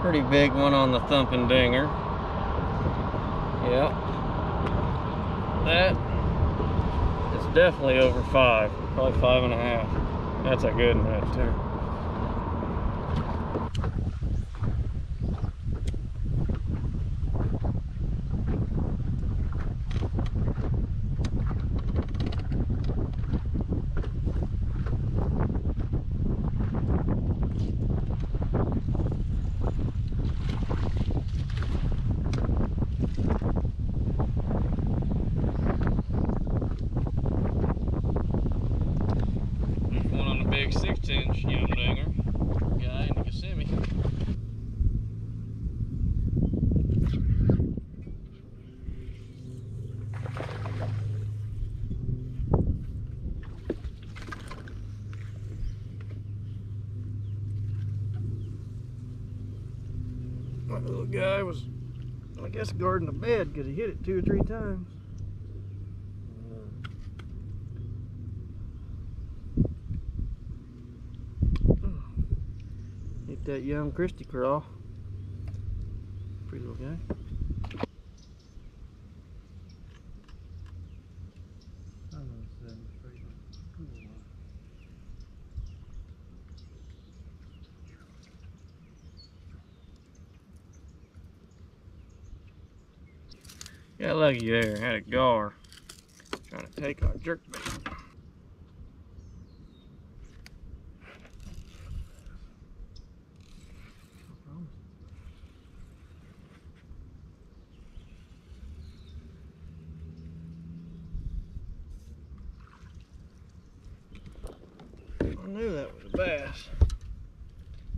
Pretty big one on the thumping dinger. Yep. That is definitely over 5, probably 5.5. That's a good one right there. Big 6-inch yum dinger guy in the Kissimmee. My little guy was, I guess, guarding the bed because he hit it 2 or 3 times. That young Christy crawl. Pretty little guy. Got lucky there, had a gar trying to take our jerkbait. I knew that was a bass.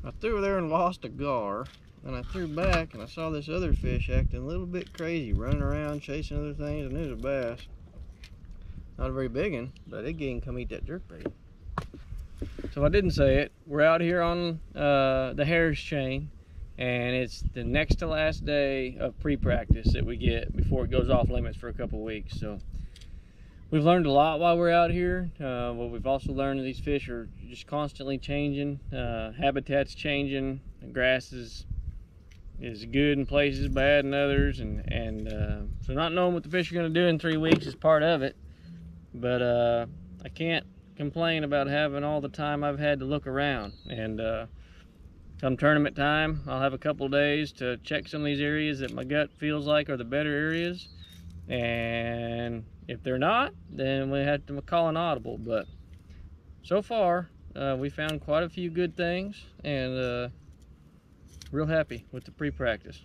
I threw there and lost a gar. Then I threw back and I saw this other fish acting a little bit crazy, running around chasing other things. I knew it was a bass. Not a very big one, but it didn't come eat that jerkbait. So I didn't say it. We're out here on the Harris chain, and it's the next to last day of pre-practice that we get before it goes off limits for a couple weeks. So we've learned a lot while we're out here. What we've also learned is these fish are just constantly changing. Habitat's changing. The grass is good in places, bad in others, and so not knowing what the fish are going to do in 3 weeks is part of it. But I can't complain about having all the time I've had to look around. And come tournament time, I'll have a couple days to check some of these areas that my gut feels like are the better areas. And if they're not, then we have to call an audible. But so far, we found quite a few good things, and real happy with the pre-practice.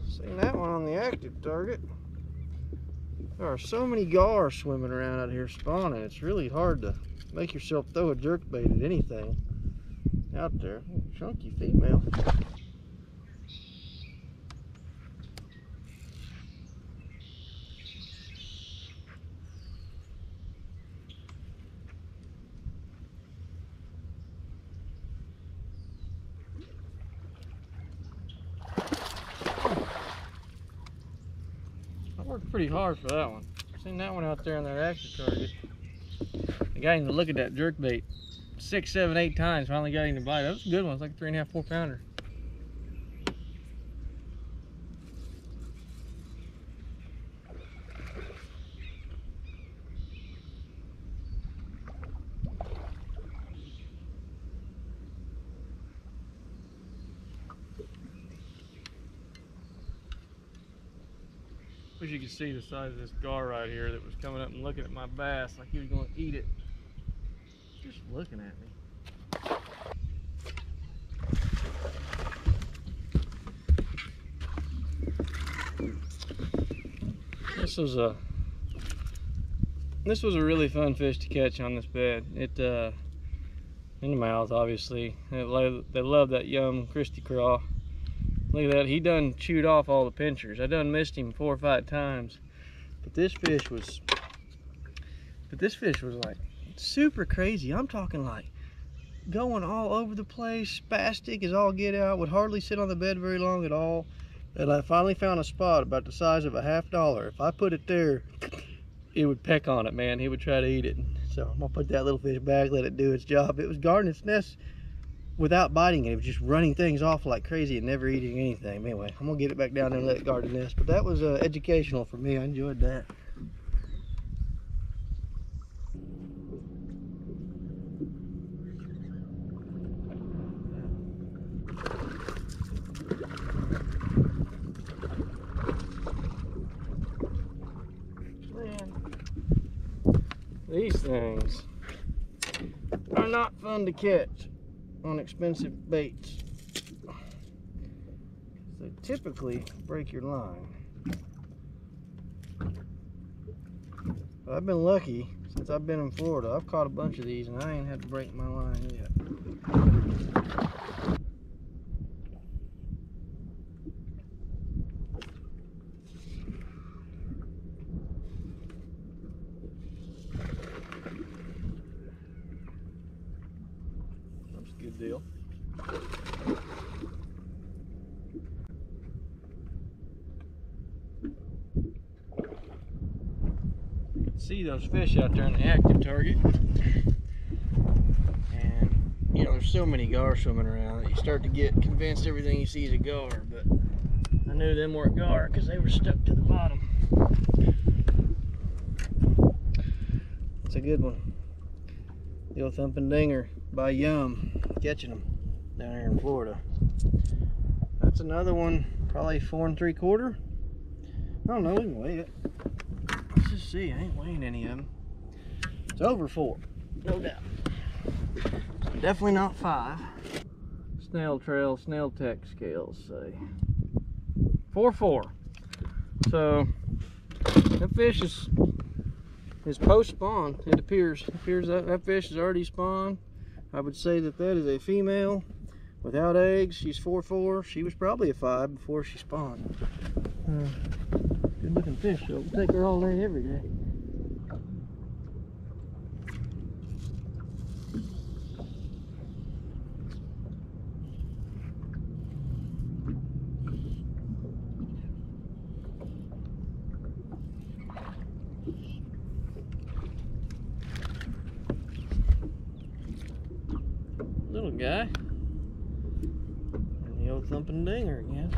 Seen that one on the active target. There are so many gars swimming around out here spawning. It's really hard to make yourself throw a jerkbait at anything out there. Chunky female. I worked pretty hard for that one. Seen that one out there on that active target. I got him to look at that jerkbait 6, 7, 8 times. Finally got him to bite. That was a good one. It's like a 3.5, 4 pounder. Wish you could see the size of this gar right here that was coming up and looking at my bass like he was going to eat it. Just looking at me. This was a really fun fish to catch on this bed. It in the mouth, obviously. They love that young Christy craw. Look at that, he done chewed off all the pinchers. I done missed him 4 or 5 times. But this fish was like super crazy. I'm talking like going all over the place, spastic as all get out, would hardly sit on the bed very long at all. And I finally found a spot about the size of a $50. If I put it there, it would peck on it, man. He would try to eat it. So I'm gonna put that little fish back, let it do its job. It was guarding its nest without biting it. It was just running things off like crazy and never eating anything. But anyway, I'm gonna get it back down there and let it guard the nest. But that was educational for me. I enjoyed that. These things are not fun to catch on expensive baits. They typically break your line. But I've been lucky since I've been in Florida. I've caught a bunch of these and I ain't had to break my line yet. Good deal. You can see those fish out there in the active target. And you know, there's so many gar swimming around that you start to get convinced everything you see is a gar, but I knew them weren't gar because they were stuck to the bottom. That's a good one. The old thumping dinger by Yum, catching them down here in Florida. That's another one, probably 4 3/4. I don't know, we can weigh it. Let's just see. I ain't weighing any of them. It's over 4, no doubt. So definitely not 5. Snail trail, snail tech scales say 4/4. So that fish is post spawn. It appears that fish is already spawned. I would say that is a female without eggs. She's 4/4. She was probably a 5 before she spawned. Good looking fish, so we'll take her all day, every day. Little guy. And the old thumping dinger again.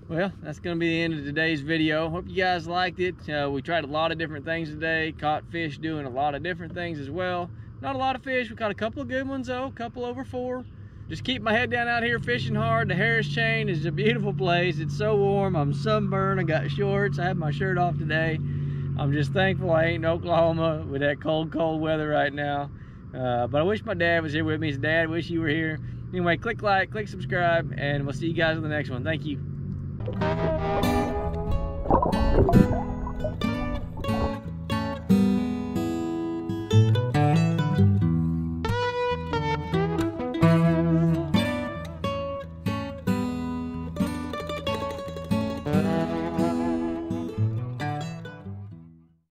Well, that's going to be the end of today's video. Hope you guys liked it. We tried a lot of different things today. Caught fish doing a lot of different things as well. Not a lot of fish. We caught a couple of good ones though. A couple over 4. Just keep my head down out here fishing hard. The Harris Chain is a beautiful place. It's so warm. I'm sunburned. I got shorts. I have my shirt off today. I'm just thankful I ain't in Oklahoma with that cold weather right now. But I wish my dad was here with me. Dad, wish you were here. Anyway, click like, click subscribe, and we'll see you guys in the next one. Thank you.